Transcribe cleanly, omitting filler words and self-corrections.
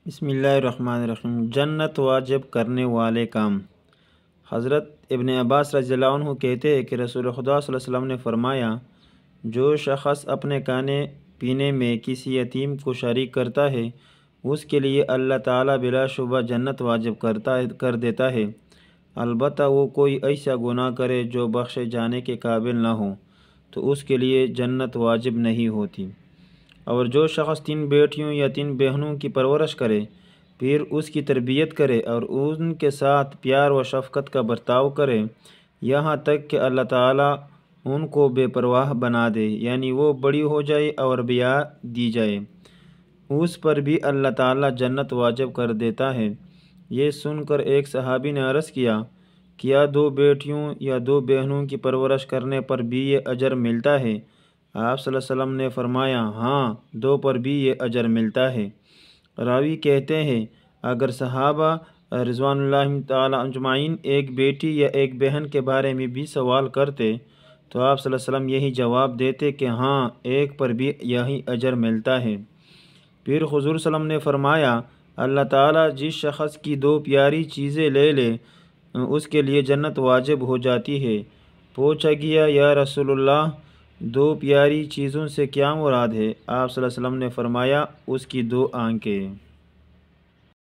بسم اللہ الرحمن الرحیم۔ جنت واجب کرنے والے کام۔ حضرت ابن عباس رضی اللہ عنہ کہتے ہیں کہ رسول خدا صلی اللہ علیہ وسلم نے فرمایا، جو شخص اپنے کھانے پینے میں کسی یتیم کو شریک کرتا ہے اس کے لیے اللہ تعالیٰ بلا شبہ جنت واجب کر دیتا ہے، البتہ وہ کوئی ایسا گناہ کرے جو بخشے جانے کے قابل نہ ہو تو اس کے لیے جنت واجب نہیں ہوتی۔ اور جو شخص 3 بیٹیوں یا 3 بہنوں کی پرورش کرے، پھر اس کی تربیت کرے اور ان کے ساتھ پیار و شفقت کا برتاؤ کرے یہاں تک کہ اللہ تعالیٰ ان کو بے پرواہ بنا دے، یعنی وہ بڑی ہو جائے اور بیاہ دی جائے، اس پر بھی اللہ تعالیٰ جنت واجب کر دیتا ہے۔ یہ سن کر ایک صحابی نے عرض کیا 2 بیٹیوں یا 2 بہنوں کی پرورش کرنے پر بھی یہ اجر ملتا ہے؟ آپ صلی اللہ علیہ وسلم نے فرمایا، ہاں، 2 پر بھی یہ اجر ملتا ہے۔ راوی کہتے ہیں، اگر صحابہ رضوان اللہ تعالی اجمعین ایک بیٹی یا ایک بہن کے بارے میں بھی سوال کرتے تو آپ صلی اللہ علیہ وسلم یہی جواب دیتے کہ ہاں، ایک پر بھی یہی اجر ملتا ہے۔ پھر حضور صلی اللہ علیہ وسلم نے فرمایا، اللہ تعالیٰ جس شخص کی 2 پیاری چیزیں لے لے اس کے لیے جنت واجب ہو جاتی ہے۔ پوچھا گیا، یا رسول اللہ، 2 پیاری چیزوں سے کیا مراد ہے؟ آپ صلی اللہ علیہ وسلم نے فرمایا، اس کی 2 آنکھیں۔